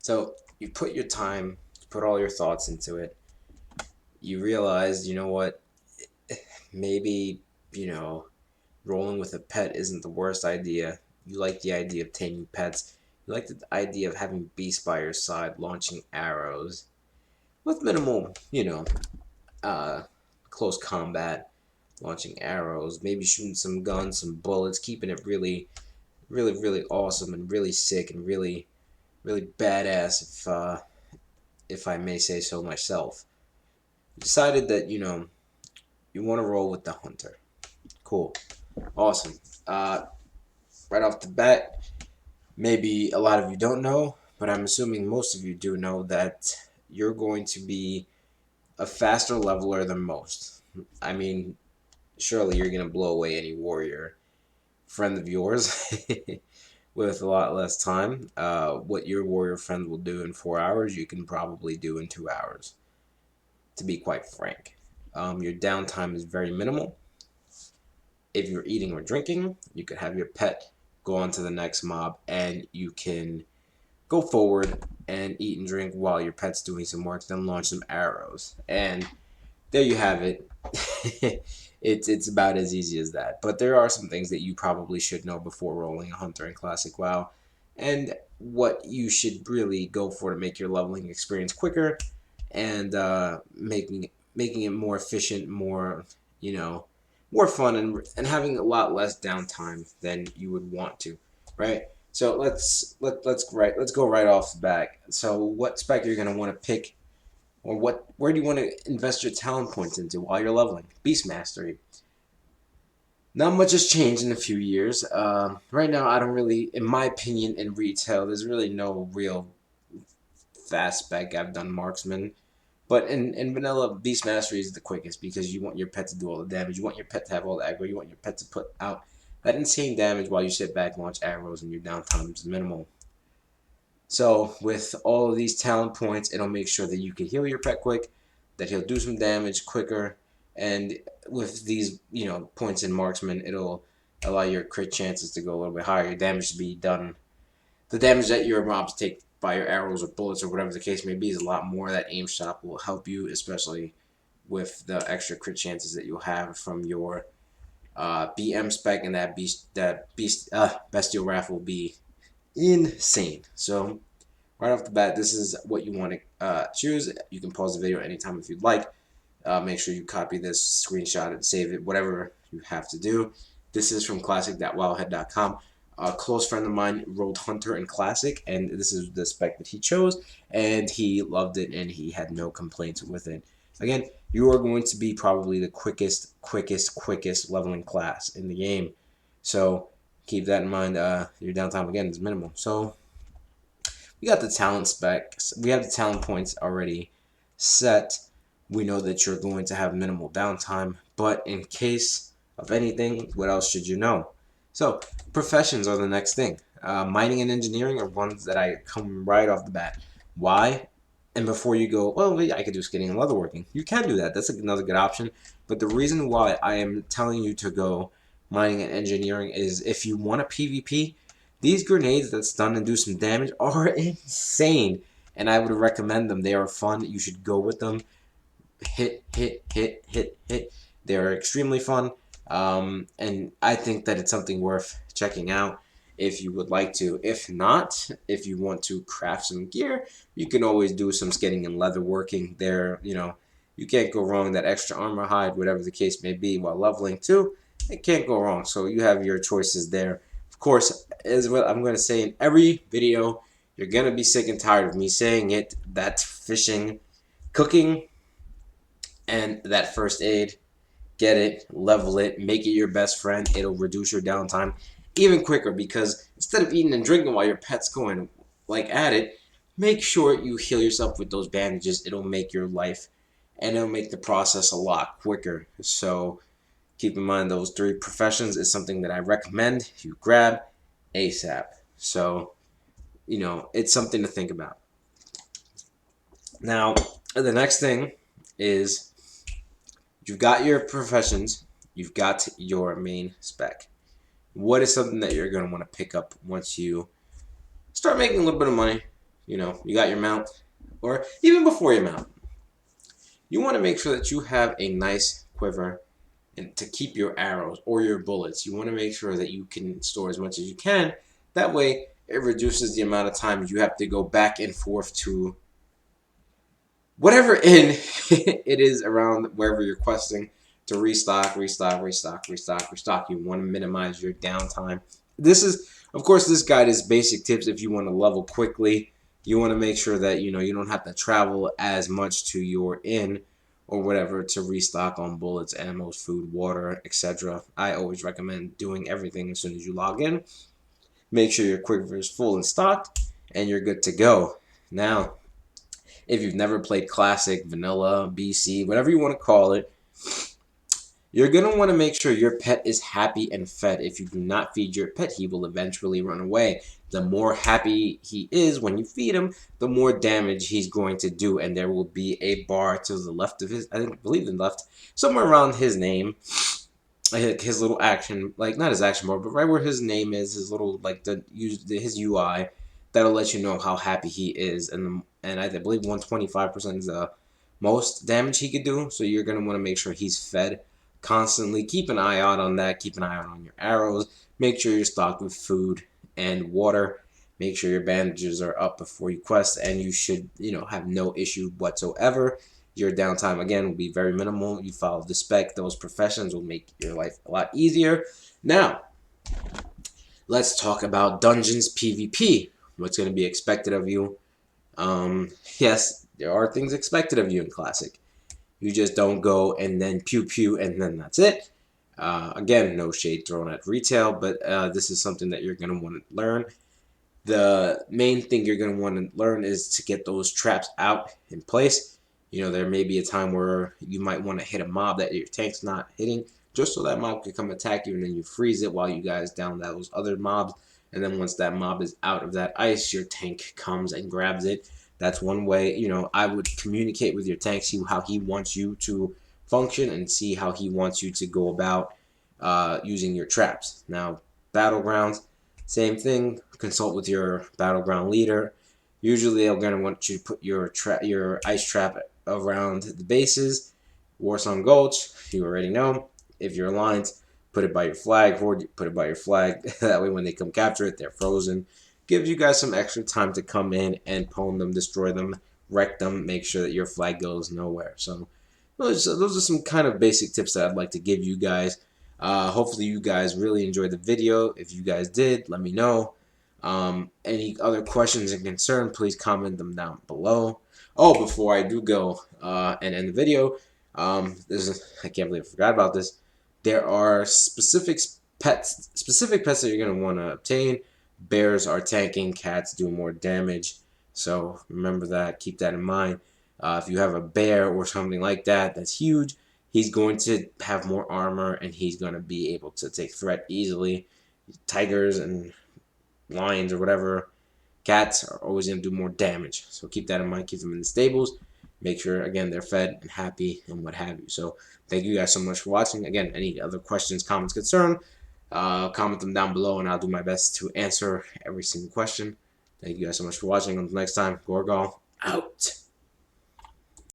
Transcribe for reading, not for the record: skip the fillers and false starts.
So you put your time, you put all your thoughts into it. You realize, you know what, maybe, you know, rolling with a pet isn't the worst idea. You like the idea of taming pets. You like the idea of having beasts by your side, launching arrows with minimal, uh, close combat, launching arrows, maybe shooting some guns, some bullets, keeping it really, really, really awesome and really sick and really, really badass, if I may say so myself. Decided that you want to roll with the hunter. Cool, awesome. Uh, right off the bat, maybe a lot of you don't know, but I'm assuming most of you do know that you're going to be a faster leveler than most. I mean, surely you're going to blow away any warrior friend of yours with a lot less time. What your warrior friend will do in 4 hours, you can probably do in 2 hours, to be quite frank. Your downtime is very minimal. If you're eating or drinking, you could have your pet go on to the next mob and you can go forward and eat and drink while your pet's doing some work, then launch some arrows. And there you have it. It's about as easy as that. But there are some things that you probably should know before rolling a hunter in Classic WoW, and what you should really go for to make your leveling experience quicker and making it more efficient, more you know, more fun, and having a lot less downtime than you would want to, right? So let's go right off the back. So what spec are you gonna want to pick, or where do you want to invest your talent points into while you're leveling? Beast Mastery. Not much has changed in a few years. Right now, I don't really, in my opinion, in retail, there's really no real fast spec. I've done Marksman, but in vanilla, Beast Mastery is the quickest because you want your pet to do all the damage. You want your pet to have all the aggro. You want your pet to put out that insane damage while you sit back, launch arrows, and your downtime is minimal. So with all of these talent points, it'll make sure that you can heal your pet quick, that he'll do some damage quicker, and with these points in marksman, it'll allow your crit chances to go a little bit higher. Your damage to be done, the damage that your mobs take by your arrows or bullets or whatever the case may be is a lot more. That aim shot will help you, especially with the extra crit chances that you'll have from your BM spec, and that beast bestial wrath will be insane. So right off the bat, this is what you want to choose. You can pause the video anytime if you'd like. Make sure you copy this, screenshot it, save it, whatever you have to do. This is from classic.wowhead.com. A close friend of mine rolled Hunter in Classic, and this is the spec that he chose, and he loved it, and he had no complaints with it. Again, you are going to be probably the quickest leveling class in the game. So keep that in mind. Your downtime, again, is minimal. So we got the talent specs. We have the talent points already set. We know that you're going to have minimal downtime, but in case of anything, what else should you know? So, professions are the next thing. Mining and engineering are ones that I come right off the bat. Why? And before you go, well, wait, I could do skinning and leatherworking. You can do that. That's another good option. But the reason why I am telling you to go mining and engineering is if you want a PvP, these grenades that stun and do some damage are insane, and I would recommend them. They are fun. You should go with them. Hit, hit, hit, hit, hit. They are extremely fun, and I think that it's something worth checking out if you would like to. If not, if you want to craft some gear, you can always do some skinning and leather working. There, you can't go wrong. That extra armor hide, whatever the case may be, while leveling too, it can't go wrong. So you have your choices there. Of course, as what I'm going to say in every video, you're going to be sick and tired of me saying it. That's fishing, cooking, and that first aid. Get it, level it, make it your best friend. It'll reduce your downtime even quicker because instead of eating and drinking while your pet's going like at it, make sure you heal yourself with those bandages. It'll make your life, and it'll make the process a lot quicker. So keep in mind those three professions is something that I recommend you grab ASAP. So, it's something to think about. Now, the next thing is you've got your professions, you've got your main spec. What is something that you're going to want to pick up once you start making a little bit of money, you got your mount, or even before your mount, you want to make sure that you have a nice quiver and to keep your arrows or your bullets. You want to make sure that you can store as much as you can. That way, it reduces the amount of time you have to go back and forth to whatever inn it is around wherever you're questing to restock, restock, restock, restock, restock. You want to minimize your downtime. This is, of course, this guide is basic tips if you want to level quickly. You want to make sure that you don't have to travel as much to your inn or whatever to restock on bullets, ammo, food, water, etc. I always recommend doing everything as soon as you log in. Make sure your quiver is full and stocked, and you're good to go. Now, if you've never played Classic, Vanilla, BC, whatever you want to call it, you're going to want to make sure your pet is happy and fed. If you do not feed your pet, he will eventually run away. The more happy he is when you feed him, the more damage he's going to do. And there will be a bar to the left of his, I believe the left, somewhere around his name, his little action, like not his action bar, but right where his name is, his little like his UI, that'll let you know how happy he is, and I believe 125% is the most damage he could do. So you're gonna want to make sure he's fed constantly. Keep an eye out on that. Keep an eye out on your arrows. Make sure you're stocked with food and water. Make sure your bandages are up before you quest, and you should have no issue whatsoever. Your downtime, again, will be very minimal. You follow the spec. Those professions will make your life a lot easier. Now, let's talk about Dungeons PvP. What's going to be expected of you? Yes, there are things expected of you in Classic. You just don't go and then pew pew and then that's it. Again, no shade thrown at retail, but this is something that you're going to want to learn. The main thing you're going to want to learn is to get those traps out in place. There may be a time where you might want to hit a mob that your tank's not hitting, just so that mob can come attack you, and then you freeze it while you guys down those other mobs. And then once that mob is out of that ice, your tank comes and grabs it. That's one way. I would communicate with your tank, see how he wants you to function, and see how he wants you to go about using your traps. Now, battlegrounds, same thing. Consult with your battleground leader. Usually, they're going to want you to put your ice trap around the bases. Warsong Gulch, you already know. If you're aligned, put it by your flag. Horde, put it by your flag. That way, when they come capture it, they're frozen. Gives you guys some extra time to come in and pwn them, destroy them, wreck them, make sure that your flag goes nowhere. So those are some kind of basic tips that I'd like to give you guys. Hopefully you guys really enjoyed the video. If you guys did, let me know. Any other questions and concerns, please comment them down below. Oh, before I do go and end the video, I can't believe I forgot about this. There are specific pets that you're going to want to obtain. Bears are tanking, cats do more damage. So remember that, keep that in mind. If you have a bear or something like that, that's huge. He's going to have more armor, and he's going to be able to take threat easily. Tigers and lions or whatever, cats are always going to do more damage. So keep that in mind. Keep them in the stables. Make sure, again, they're fed and happy and what have you. So thank you guys so much for watching. Again, any other questions, comments, concern, comment them down below, and I'll do my best to answer every single question. Thank you guys so much for watching. Until next time, Gorgal out.